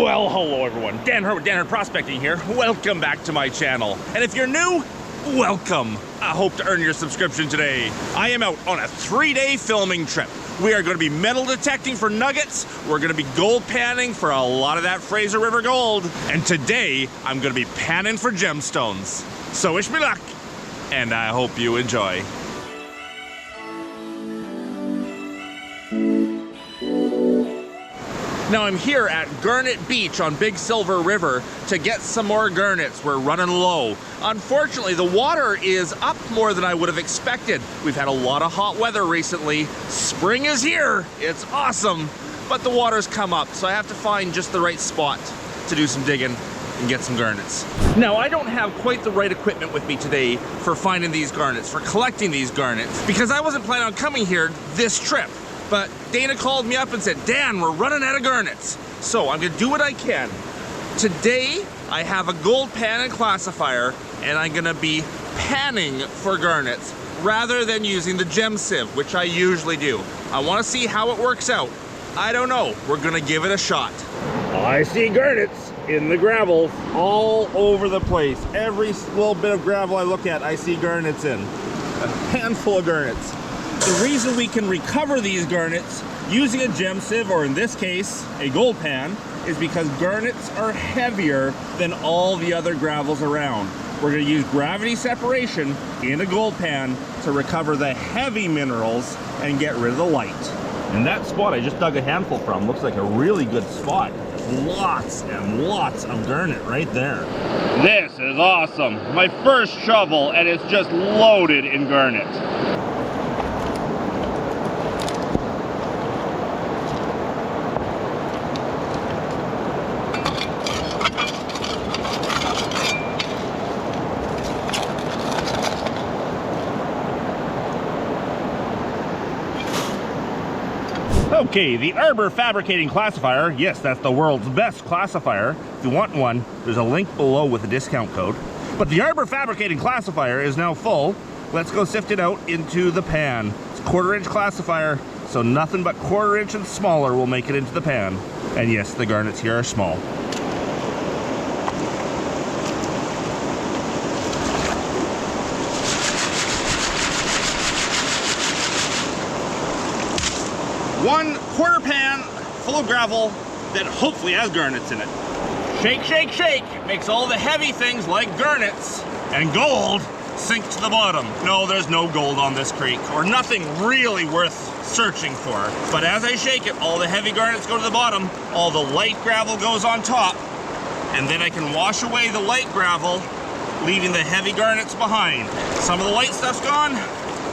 Well, hello everyone. Dan Hurd with Dan Hurd Prospecting here. Welcome back to my channel. And if you're new, welcome. I hope to earn your subscription today. I am out on a 3-day filming trip. We are going to be metal detecting for nuggets. We're going to be gold panning for a lot of that Fraser River gold. And today, I'm going to be panning for gemstones. So wish me luck, and I hope you enjoy. Now I'm here at Garnet Beach on Big Silver River to get some more garnets. We're running low. Unfortunately, the water is up more than I would have expected. We've had a lot of hot weather recently. Spring is here. It's awesome. But the water's come up, so I have to find just the right spot to do some digging and get some garnets. Now, I don't have quite the right equipment with me today for finding these garnets, for collecting these garnets, because I wasn't planning on coming here this trip. But Dana called me up and said, Dan, we're running out of garnets. So I'm gonna do what I can. Today, I have a gold pan and classifier, and I'm gonna be panning for garnets rather than using the gem sieve, which I usually do. I wanna see how it works out. I don't know, we're gonna give it a shot. I see garnets in the gravel all over the place. Every little bit of gravel I look at, I see garnets in. A handful of garnets. The reason we can recover these garnets using a gem sieve, or in this case, a gold pan, is because garnets are heavier than all the other gravels around. We're going to use gravity separation in a gold pan to recover the heavy minerals and get rid of the light. And that spot I just dug a handful from looks like a really good spot. Lots and lots of garnet right there. This is awesome. My first shovel, and it's just loaded in garnet. Okay, the Arbor Fabricating Classifier. Yes, that's the world's best classifier. If you want one, there's a link below with a discount code. But the Arbor Fabricating Classifier is now full. Let's go sift it out into the pan. It's a 1/4-inch classifier, so nothing but 1/4 inch and smaller will make it into the pan. And yes, the garnets here are small. One 1/4 pan full of gravel that hopefully has garnets in it. Shake, shake, shake makes all the heavy things like garnets and gold sink to the bottom. No, there's no gold on this creek, or nothing really worth searching for. But as I shake it, all the heavy garnets go to the bottom, all the light gravel goes on top, and then I can wash away the light gravel, leaving the heavy garnets behind. Some of the light stuff's gone,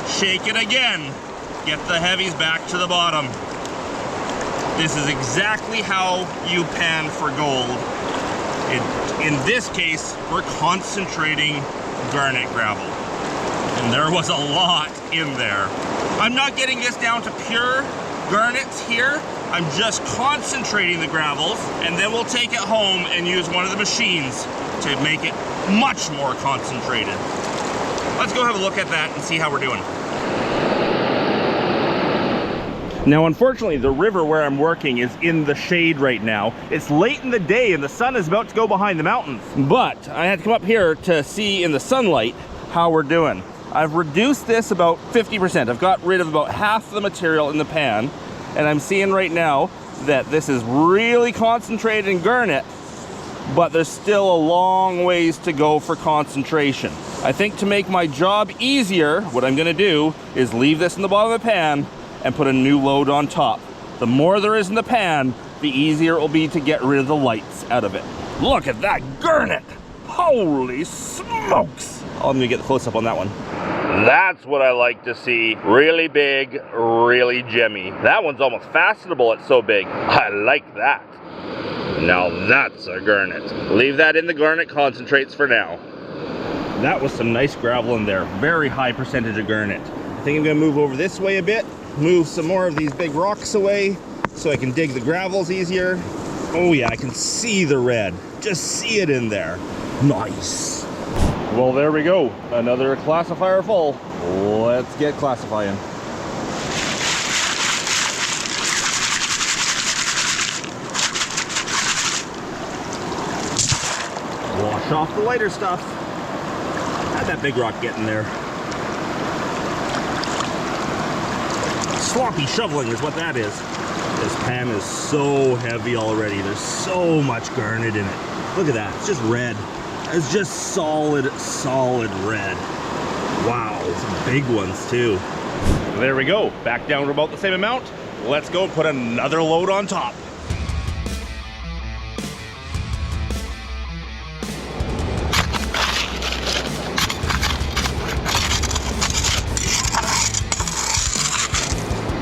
shake it again. Get the heavies back to the bottom. This is exactly how you pan for gold. In this case, we're concentrating garnet gravel. And there was a lot in there. I'm not getting this down to pure garnets here. I'm just concentrating the gravels, and then we'll take it home and use one of the machines to make it much more concentrated. Let's go have a look at that and see how we're doing. Now, unfortunately, the river where I'm working is in the shade right now. It's late in the day and the sun is about to go behind the mountains. But I had to come up here to see in the sunlight how we're doing. I've reduced this about 50%. I've got rid of about half the material in the pan. And I'm seeing right now that this is really concentrated in garnet, but there's still a long ways to go for concentration. I think to make my job easier, what I'm gonna do is leave this in the bottom of the pan and put a new load on top. The more there is in the pan, the easier it will be to get rid of the lights out of it. Look at that garnet! Holy smokes! Oh, I'm gonna get the close up on that one. That's what I like to see. Really big, really gemmy. That one's almost fastenable, it's so big. I like that. Now that's a garnet. Leave that in the garnet concentrates for now. That was some nice gravel in there. Very high percentage of garnet. I think I'm gonna move over this way a bit. Move some more of these big rocks away so I can dig the gravels easier. Oh yeah, I can see the red. Just see it in there. Nice. Well, there we go. Another classifier full. Let's get classifying. brush off the lighter stuff. How'd that big rock get in there? Sloppy shoveling is what that is. This pan is so heavy already. There's so much garnet in it. Look at that, it's just red. It's just solid red. Wow, some big ones too. There we go, back down to about the same amount. Let's go put another load on top.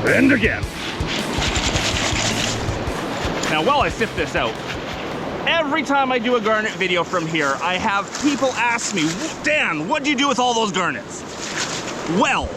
And again. Now while I sift this out, every time I do a garnet video from here, I have people ask me, Dan, what do you do with all those garnets? Well,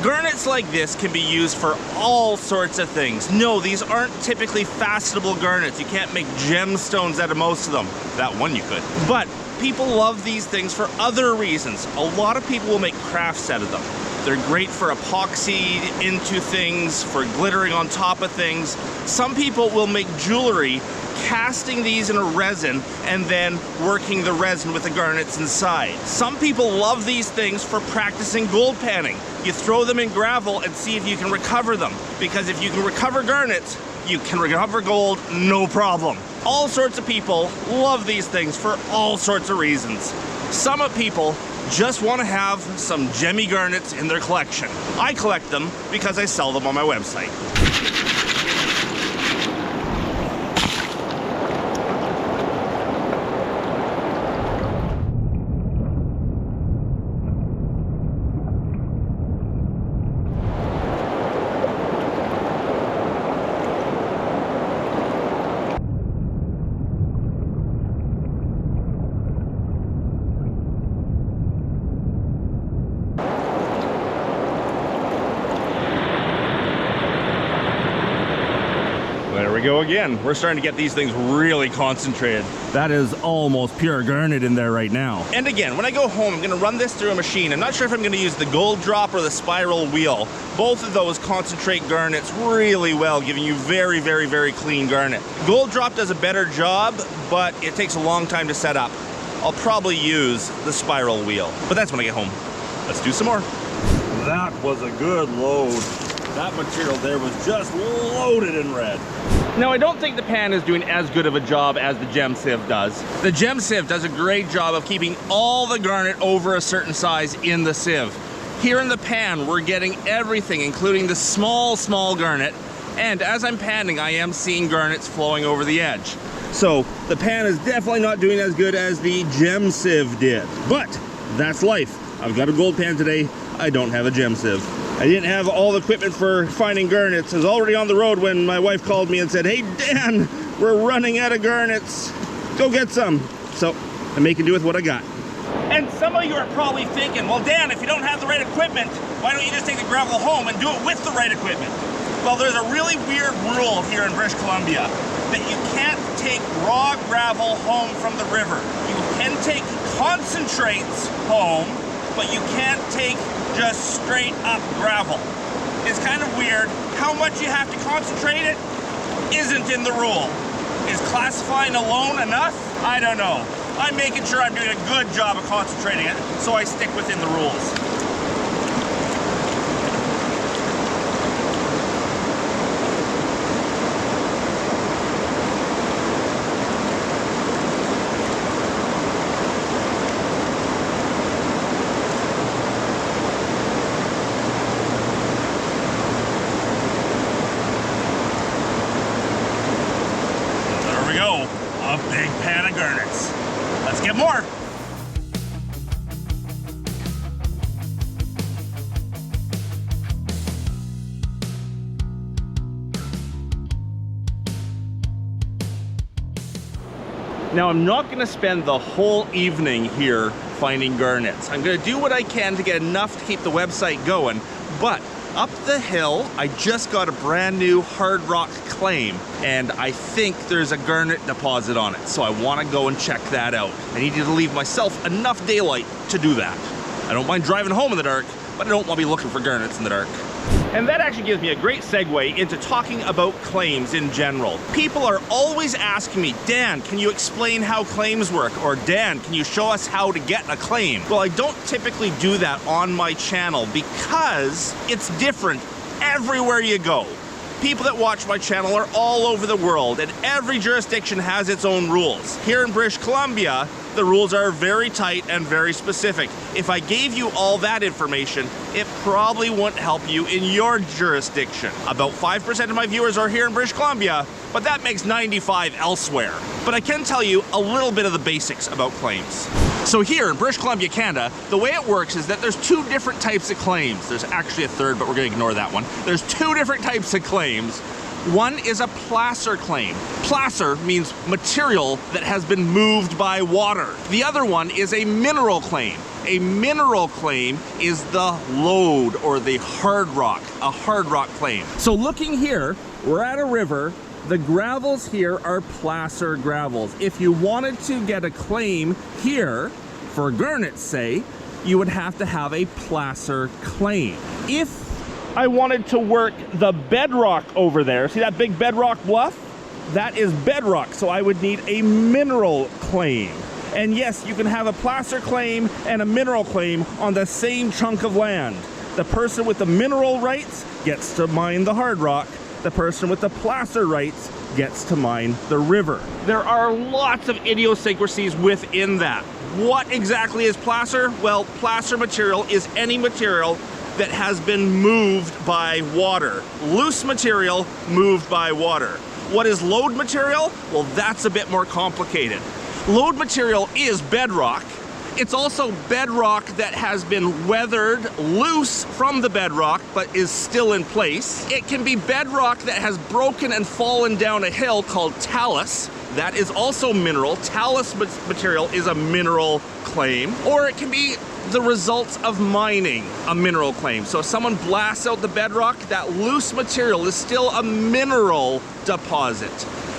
garnets like this can be used for all sorts of things. No, these aren't typically facettable garnets. You can't make gemstones out of most of them. That one you could. But people love these things for other reasons. A lot of people will make crafts out of them. They're great for epoxy into things, for glittering on top of things. Some people will make jewelry casting these in a resin and then working the resin with the garnets inside. Some people love these things for practicing gold panning. You throw them in gravel and see if you can recover them. Because if you can recover garnets, you can recover gold, no problem. All sorts of people love these things for all sorts of reasons. Some people just want to have some gemmy garnets in their collection. I collect them because I sell them on my website. Go again. We're starting to get these things really concentrated. That is almost pure garnet in there right now. And again, when I go home, I'm going to run this through a machine. I'm not sure if I'm going to use the gold drop or the spiral wheel. Both of those concentrate garnets really well, giving you very, very, very clean garnet. Gold drop does a better job, but it takes a long time to set up. I'll probably use the spiral wheel, but that's when I get home. Let's do some more. That was a good load. That material there was just loaded in red. Now, I don't think the pan is doing as good of a job as the gem sieve does. The gem sieve does a great job of keeping all the garnet over a certain size in the sieve. Here in the pan, we're getting everything, including the small garnet. And as I'm panning, I am seeing garnets flowing over the edge. So the pan is definitely not doing as good as the gem sieve did. But that's life. I've got a gold pan today. I don't have a gem sieve. I didn't have all the equipment for finding garnets. I was already on the road when my wife called me and said, "Hey Dan, we're running out of garnets. Go get some." So I'm making do with what I got. And some of you are probably thinking, well Dan, if you don't have the right equipment, why don't you just take the gravel home and do it with the right equipment? Well, there's a really weird rule here in British Columbia that you can't take raw gravel home from the river. You can take concentrates home, but you can't take just straight up gravel. It's kind of weird. How much you have to concentrate it isn't in the rule. Is classifying alone enough? I don't know. I'm making sure I'm doing a good job of concentrating it, so I stick within the rules. A big pan of garnets. Let's get more. Now, I'm not going to spend the whole evening here finding garnets. I'm going to do what I can to get enough to keep the website going, but up the hill, I just got a brand new hard rock claim, and I think there's a garnet deposit on it, so I want to go and check that out. I need to leave myself enough daylight to do that. I don't mind driving home in the dark, but I don't want to be looking for garnets in the dark. And that actually gives me a great segue into talking about claims in general. People are always asking me, Dan, can you explain how claims work? Or Dan, can you show us how to get a claim? Well, I don't typically do that on my channel because it's different everywhere you go. People that watch my channel are all over the world, and every jurisdiction has its own rules. Here in British Columbia, the rules are very tight and very specific. If I gave you all that information, it probably wouldn't help you in your jurisdiction. About 5% of my viewers are here in British Columbia, but that makes 95 elsewhere. But I can tell you a little bit of the basics about claims. So here in British Columbia, Canada, the way it works is that there's two different types of claims. There's actually a third, but we're going to ignore that one. There's two different types of claims. One is a placer claim. Placer means material that has been moved by water. The other one is a mineral claim. A mineral claim is the lode or the hard rock, a hard rock claim. So looking here, we're at a river. The gravels here are placer gravels. If you wanted to get a claim here, for garnets say, you would have to have a placer claim. If I wanted to work the bedrock over there, see that big bedrock bluff? That is bedrock, so I would need a mineral claim. And yes, you can have a placer claim and a mineral claim on the same chunk of land. The person with the mineral rights gets to mine the hard rock. The person with the placer rights gets to mine the river. There are lots of idiosyncrasies within that. What exactly is placer? Well, placer material is any material that has been moved by water. Loose material moved by water. What is lode material? Well, that's a bit more complicated. Lode material is bedrock. It's also bedrock that has been weathered loose from the bedrock but is still in place. It can be bedrock that has broken and fallen down a hill called talus. That is also mineral. Talus material is a mineral claim. Or it can be the results of mining, a mineral claim. So if someone blasts out the bedrock, that loose material is still a mineral deposit.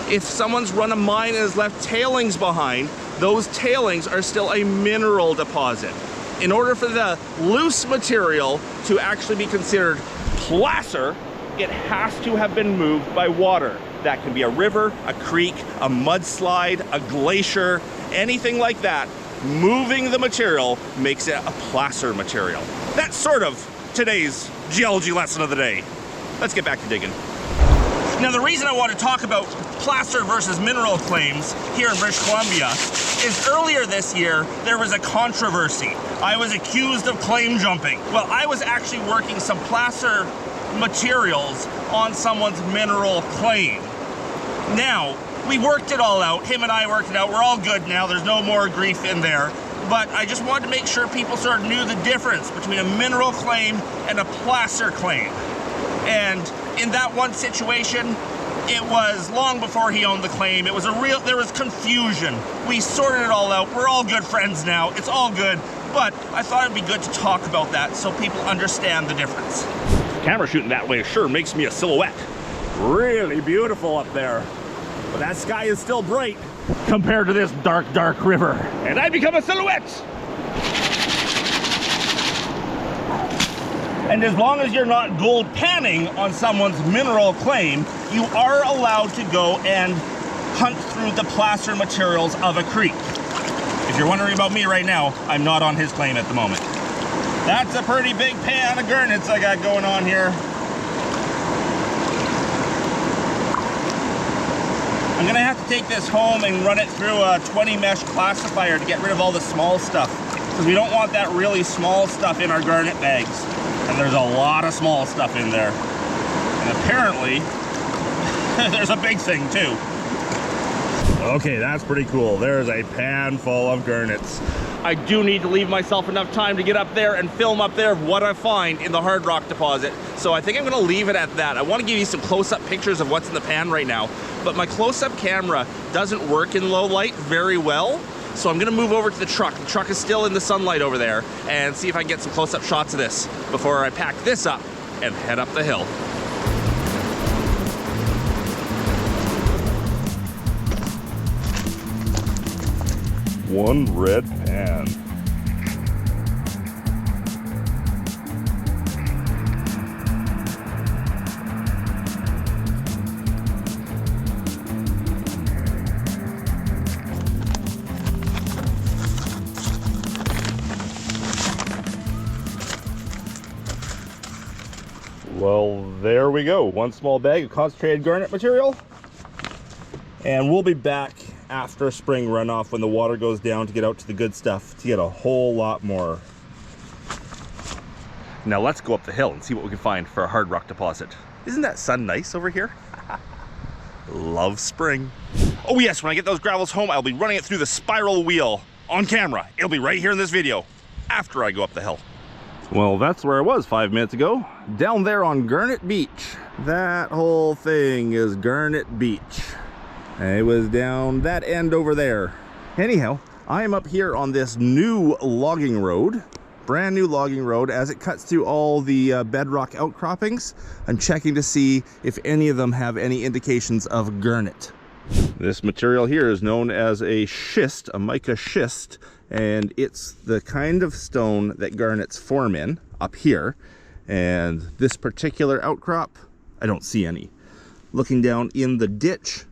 If someone's run a mine and has left tailings behind, those tailings are still a mineral deposit. In order for the loose material to actually be considered placer, it has to have been moved by water. That can be a river, a creek, a mudslide, a glacier, anything like that. Moving the material makes it a placer material. That's sort of today's geology lesson of the day. Let's get back to digging. Now, the reason I want to talk about placer versus mineral claims here in British Columbia is earlier this year, there was a controversy. I was accused of claim jumping. Well, I was actually working some placer materials on someone's mineral claim. Now, we worked it all out. Him and I worked it out. We're all good now. There's no more grief in there. But I just wanted to make sure people sort of knew the difference between a mineral claim and a placer claim. And in that one situation, it was long before he owned the claim. It was there was confusion. We sorted it all out. We're all good friends now. It's all good. But I thought it'd be good to talk about that so people understand the difference. Camera shooting that way sure makes me a silhouette. Really beautiful up there. But that sky is still bright compared to this dark, dark river. And I become a silhouette. And as long as you're not gold panning on someone's mineral claim, you are allowed to go and hunt through the placer materials of a creek. If you're wondering about me right now, I'm not on his claim at the moment. That's a pretty big pan of garnets I got going on here. I'm gonna have to take this home and run it through a 20 mesh classifier to get rid of all the small stuff, because we don't want that really small stuff in our garnet bags. And there's a lot of small stuff in there. And apparently, there's a big thing too. Okay, that's pretty cool. There's a pan full of garnets. I do need to leave myself enough time to get up there and film up there what I find in the hard rock deposit. So I think I'm gonna leave it at that. I wanna give you some close-up pictures of what's in the pan right now, but my close-up camera doesn't work in low light very well. So I'm gonna move over to the truck. The truck is still in the sunlight over there, and see if I can get some close-up shots of this before I pack this up and head up the hill. One red pan. Well, there we go. One small bag of concentrated garnet material. And we'll be back after a spring runoff when the water goes down to get out to the good stuff, to get a whole lot more. Now let's go up the hill and see what we can find for a hard rock deposit. Isn't that sun nice over here? Love spring. Oh yes, when I get those gravels home, I'll be running it through the spiral wheel on camera. It'll be right here in this video after I go up the hill. Well, that's where I was 5 minutes ago, down there on Garnet Beach. That whole thing is Garnet Beach. It was down that end over there. Anyhow, I am up here on this new logging road, brand new logging road, as it cuts through all the bedrock outcroppings. I'm checking to see if any of them have any indications of garnet. This material here is known as a schist, a mica schist, and it's the kind of stone that garnets form in up here. And this particular outcrop, I don't see any. Looking down in the ditch,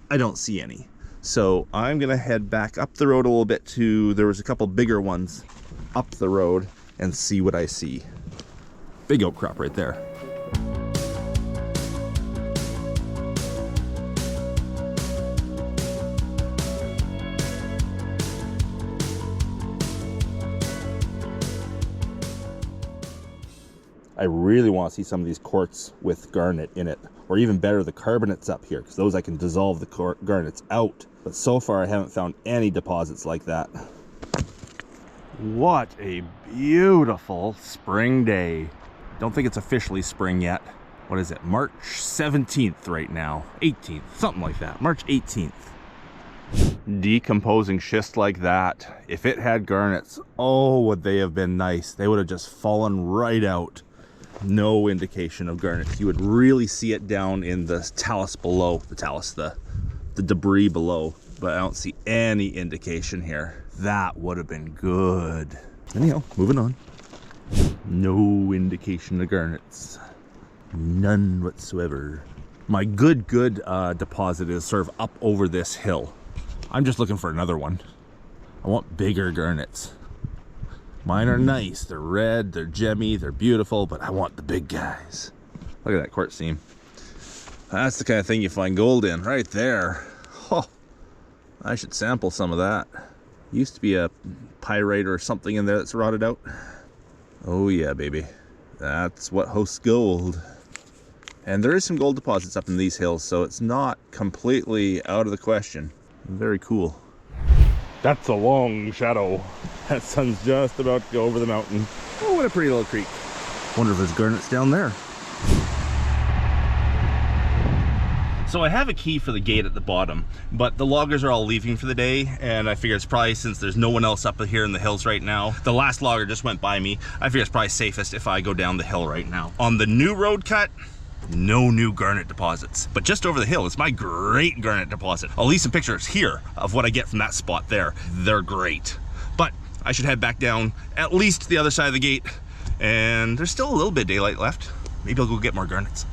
I don't see any. So I'm gonna head back up the road a little bit to, there was a couple bigger ones up the road, and see what I see. Big outcrop right there. I really want to see some of these quartz with garnet in it, or even better, the carbonates up here, because those I can dissolve the garnets out. But so far I haven't found any deposits like that. What a beautiful spring day. Don't think it's officially spring yet. What is it? March 17th right now. 18th, something like that. March 18th. Decomposing schist like that, if it had garnets, oh, would they have been nice. They would have just fallen right out. No indication of garnet. You would really see it down in the talus below, the debris below, but I don't see any indication here. That would have been good. Anyhow, moving on. No indication of garnets. None whatsoever. My good deposit is sort of up over this hill. I'm just looking for another one. I want bigger garnets. Mine are nice, they're red, they're gemmy, they're beautiful, but I want the big guys. Look at that quartz seam. That's the kind of thing you find gold in, right there. Oh, I should sample some of that. Used to be a pyrite or something in there that's rotted out. Oh yeah, baby. That's what hosts gold. And there is some gold deposits up in these hills, so it's not completely out of the question. Very cool. That's a long shadow. That sun's just about to go over the mountain. Oh, what a pretty little creek. Wonder if there's garnets down there. So I have a key for the gate at the bottom, but the loggers are all leaving for the day, and I figure it's probably, since there's no one else up here in the hills right now, the last logger just went by me, I figure it's probably safest if I go down the hill right now. On the new road cut, no new garnet deposits, but just over the hill is my great garnet deposit. I'll leave some pictures here of what I get from that spot there. They're great. But I should head back down at least to the other side of the gate, and there's still a little bit of daylight left. Maybe I'll go get more garnets.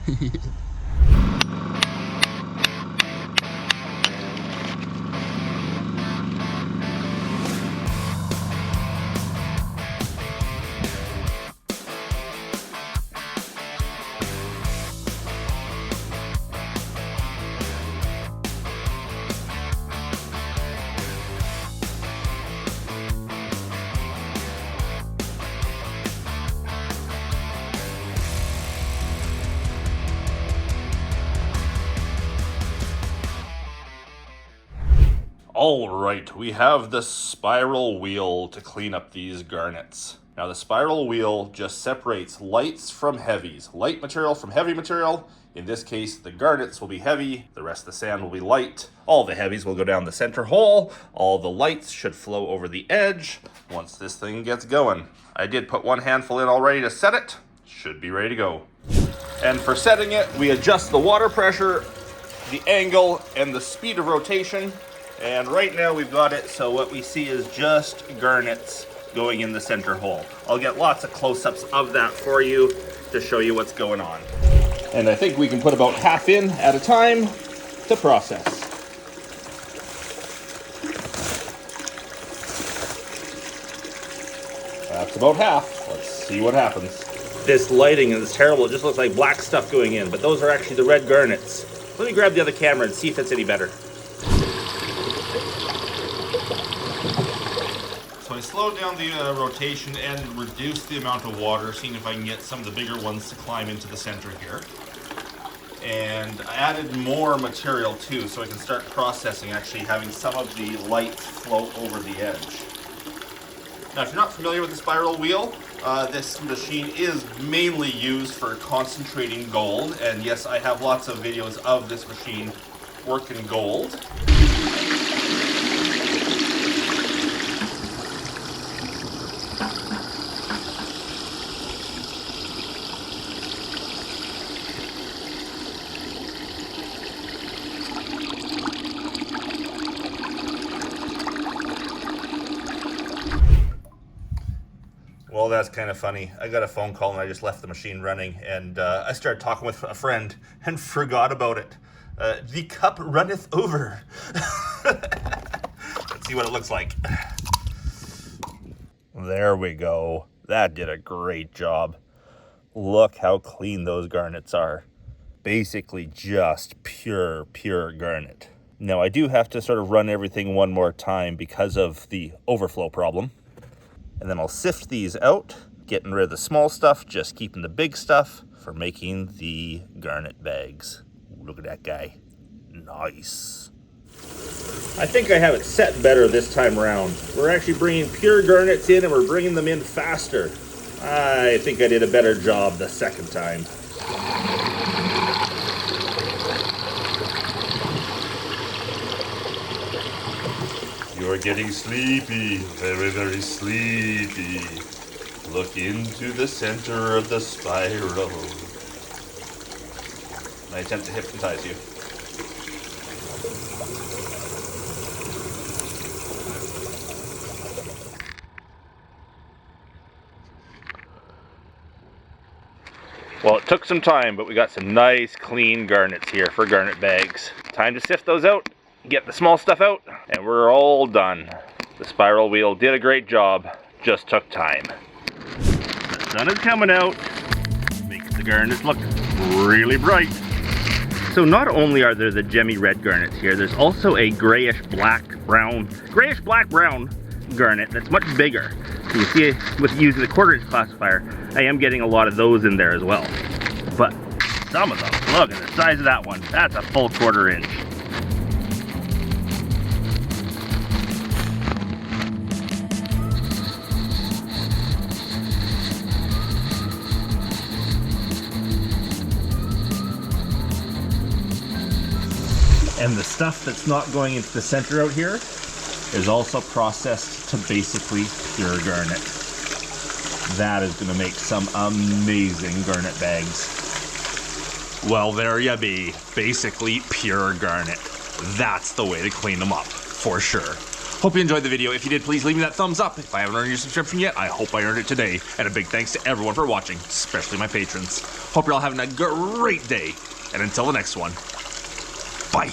All right, we have the spiral wheel to clean up these garnets. Now the spiral wheel just separates lights from heavies, light material from heavy material. In this case, the garnets will be heavy, the rest of the sand will be light. All the heavies will go down the center hole. All the lights should flow over the edge once this thing gets going. I did put one handful in already to set it. Should be ready to go. And for setting it, we adjust the water pressure, the angle, and the speed of rotation. And right now we've got it so what we see is just garnets going in the center hole. I'll get lots of close-ups of that for you to show you what's going on. And I think we can put about half in at a time to process. That's about half. Let's see what happens. This lighting is terrible. It just looks like black stuff going in, but those are actually the red garnets. Let me grab the other camera and see if it's any better. So I slowed down the rotation and reduced the amount of water, seeing if I can get some of the bigger ones to climb into the center here. And I added more material too, so I can start processing, actually having some of the light float over the edge. Now, if you're not familiar with the spiral wheel, this machine is mainly used for concentrating gold, and yes, I have lots of videos of this machine working gold. Well, that's kind of funny. I got a phone call and I just left the machine running, and I started talking with a friend and forgot about it. The cup runneth over. Let's see what it looks like. There we go. That did a great job. Look how clean those garnets are. Basically just pure garnet. Now I do have to sort of run everything one more time because of the overflow problem. And then I'll sift these out, getting rid of the small stuff, just keeping the big stuff for making the garnet bags. Look at that guy. Nice. I think I have it set better this time around. We're actually bringing pure garnets in and we're bringing them in faster. I think I did a better job the second time. You're getting sleepy, very sleepy. Look into the center of the spiral. I attempt to hypnotize you. Well, it took some time, but we got some nice clean garnets here for garnet bags. Time to sift those out. Get the small stuff out, and we're all done. The spiral wheel did a great job, just took time. The sun is coming out, makes the garnets look really bright. So not only are there the gemmy red garnets here, there's also a grayish black brown garnet that's much bigger. So you see, with using the 1/4" classifier, I am getting a lot of those in there as well. But some of them, look at the size of that one, that's a full 1/4 inch. And the stuff that's not going into the center out here is also processed to basically pure garnet. That is going to make some amazing garnet bags. Well, there you be. Basically pure garnet. That's the way to clean them up, for sure. Hope you enjoyed the video. If you did, please leave me that thumbs up. If I haven't earned your subscription yet, I hope I earned it today. And a big thanks to everyone for watching, especially my patrons. Hope you're all having a great day. And until the next one, bye.